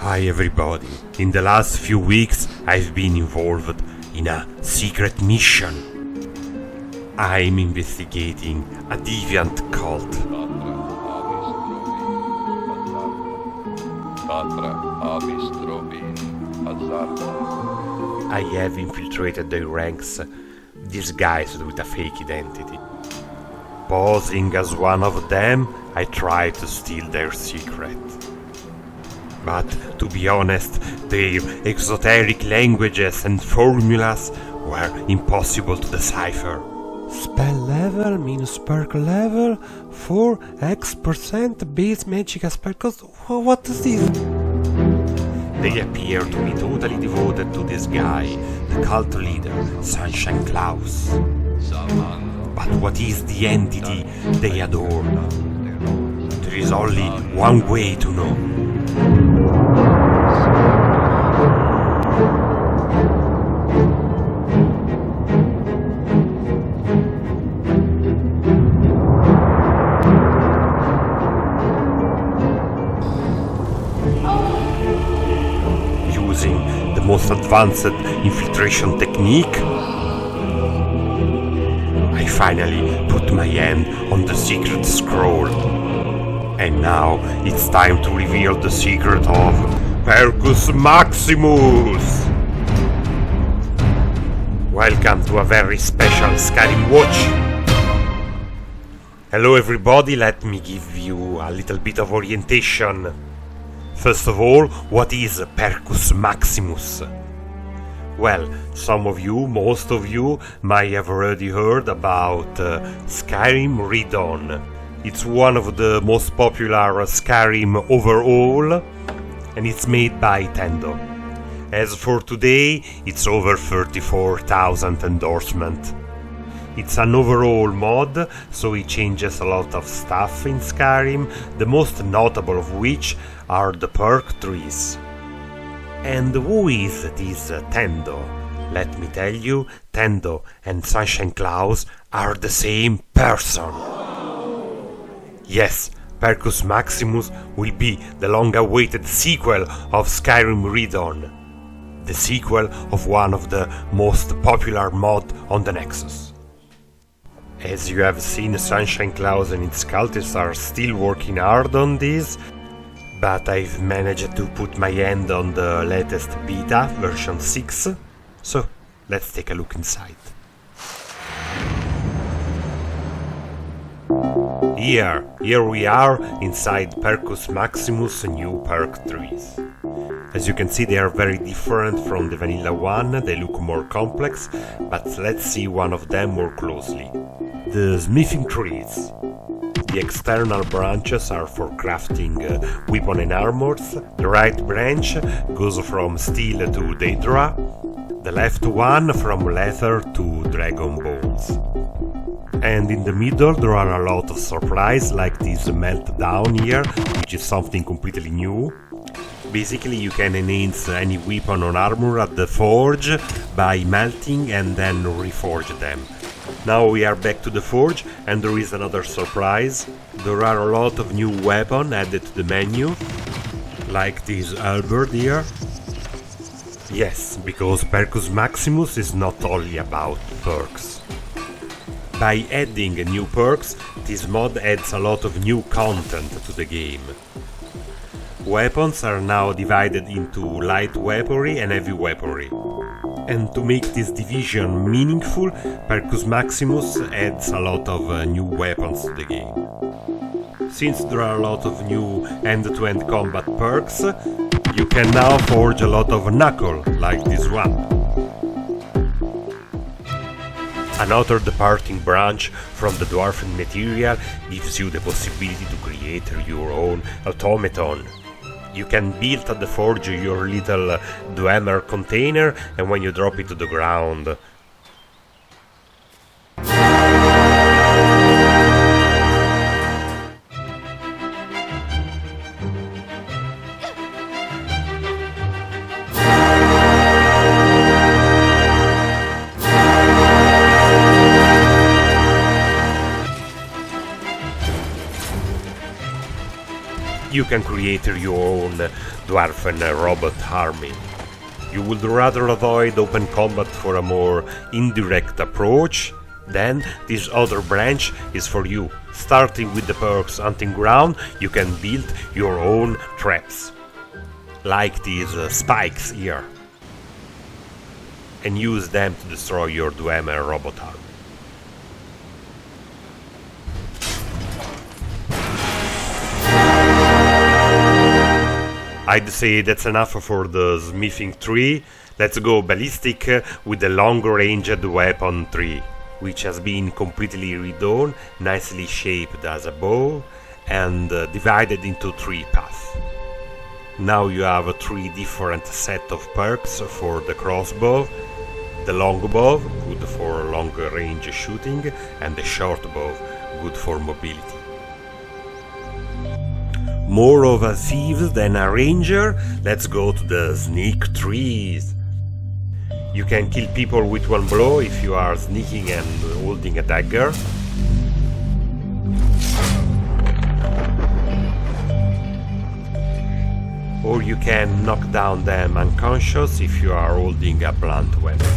Hi everybody. In the last few weeks I've been involved in a secret mission. I'm investigating a deviant cult. I have infiltrated their ranks, disguised with a fake identity. Posing as one of them, I try to steal their secret. But, to be honest, their exoteric languages and formulas were impossible to decipher. Spell level minus perk level 4x% base magic spell cost. What is this? They appear to be totally devoted to this guy, the cult leader, Sunshine Klaus. But what is the entity they adore? There is only one way to know. Using the most advanced infiltration technique, I finally put my hand on the secret scroll. And now it's time to reveal the secret of Perkus Maximus! Welcome to a very special Skyrim watch! Hello everybody, let me give you a little bit of orientation. First of all, what is Perkus Maximus? Well, some of you, most of you, might have already heard about Skyrim Redone. It's one of the most popular Skyrim overall, and it's made by Tendo. As for today, it's over 34,000 endorsement. It's an overall mod, so it changes a lot of stuff in Skyrim, the most notable of which are the perk trees. And who is this Tendo? Let me tell you, Tendo and Sunshine Klaus are the same person. Yes, Perkus Maximus will be the long-awaited sequel of Skyrim Redone, the sequel of one of the most popular mod on the Nexus. As you have seen, Sunshine Klaus and its cultists are still working hard on this, but I've managed to put my hand on the latest beta, version 6, so let's take a look inside. Here we are inside Perkus Maximus' new perk trees. As you can see, they are very different from the vanilla one, they look more complex, but let's see one of them more closely. The smithing trees. The external branches are for crafting weapon and armors, the right branch goes from steel to daedra, the left one from leather to dragon bones. And in the middle there are a lot of surprises like this Meltdown here, which is something completely new. Basically you can enhance any weapon or armor at the forge by melting and then reforge them. Now we are back to the forge and there is another surprise. There are a lot of new weapons added to the menu, like this halberd here. Yes, because Perkus Maximus is not only about perks. By adding new perks, this mod adds a lot of new content to the game. Weapons are now divided into light weaponry and heavy weaponry. And to make this division meaningful, Perkus Maximus adds a lot of new weapons to the game. Since there are a lot of new end-to-end combat perks, you can now forge a lot of knuckle, like this one. Another departing branch from the Dwarven material gives you the possibility to create your own automaton. You can build at the forge your little Dwemer container, and when you drop it to the ground, you can create your own Dwarven robot army. You would rather avoid open combat for a more indirect approach? Then this other branch is for you. Starting with the perks Hunting Ground, you can build your own traps, like these spikes here, and use them to destroy your Dwemer robot army. I'd say that's enough for the smithing tree. Let's go ballistic with the long-ranged weapon tree, which has been completely redone, nicely shaped as a bow, and divided into 3 paths. Now you have 3 different set of perks for the crossbow, the longbow, good for long-range shooting, and the short bow, good for mobility. More of a thief than a ranger, let's go to the sneak trees. You can kill people with 1 blow if you are sneaking and holding a dagger. Or you can knock down them unconscious if you are holding a blunt weapon.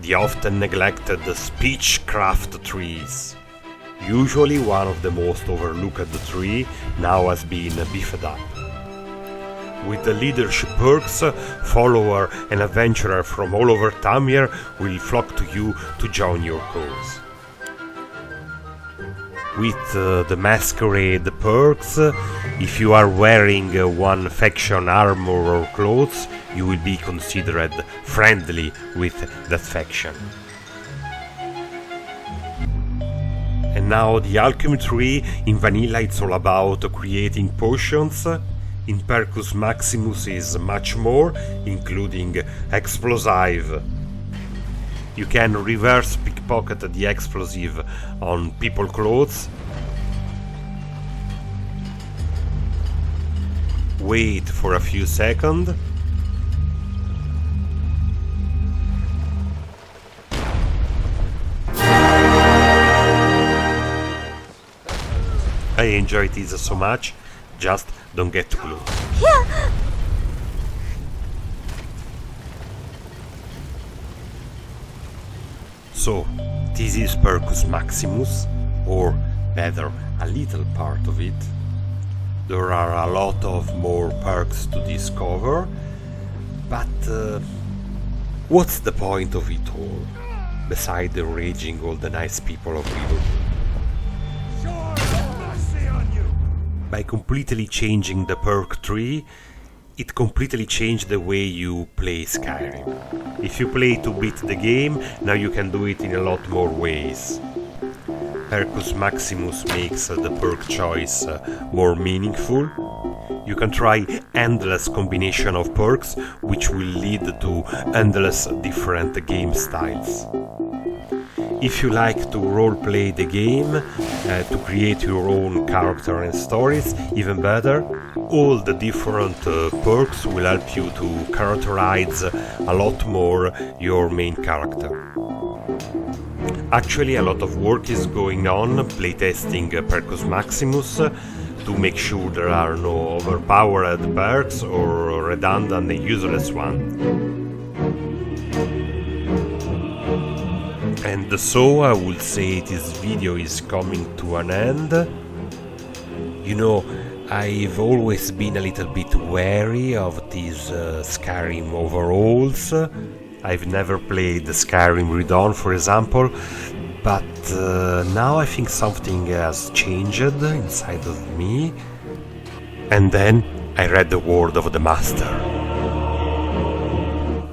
The often neglected speechcraft trees. Usually one of the most overlooked tree, now has been beefed up. With the leadership perks, follower and adventurer from all over Tamir will flock to you to join your cause. With the masquerade perks, if you are wearing one faction armor or clothes, you will be considered friendly with that faction. And now the alchemy tree. In vanilla it's all about creating potions. In Perkus Maximus is much more, including explosive. You can reverse pickpocket the explosive on people clothes. Wait for a few seconds. I enjoy this so much, just don't get too close. So, this is Perkus Maximus, or better, a little part of it. There are a lot of more perks to discover, but what's the point of it all, beside enraging all the nice people of Liverpool? By completely changing the perk tree, it completely changed the way you play Skyrim. If you play to beat the game, now you can do it in a lot more ways. Perkus Maximus makes the perk choice more meaningful. You can try endless combination of perks, which will lead to endless different game styles. If you like to roleplay the game, to create your own character and stories, even better, all the different perks will help you to characterize a lot more your main character. Actually, a lot of work is going on playtesting Perkus Maximus to make sure there are no overpowered perks or redundant and useless ones. And so I would say this video is coming to an end. You know, I've always been a little bit wary of these Skyrim overhauls. I've never played the Skyrim Redone, for example, but now I think something has changed inside of me. And then I read the word of the master.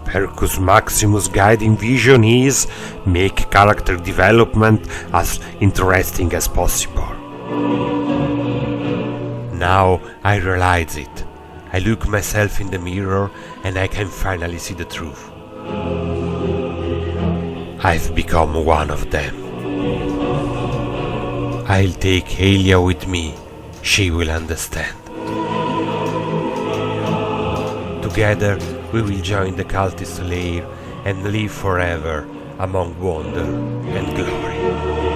Perkus Maximus' guiding vision is make character development as interesting as possible. Now I realize it. I look myself in the mirror and I can finally see the truth. I've become one of them. I'll take Elia with me. She will understand. Together we will join the cultist lair and live forever among wonder and glory.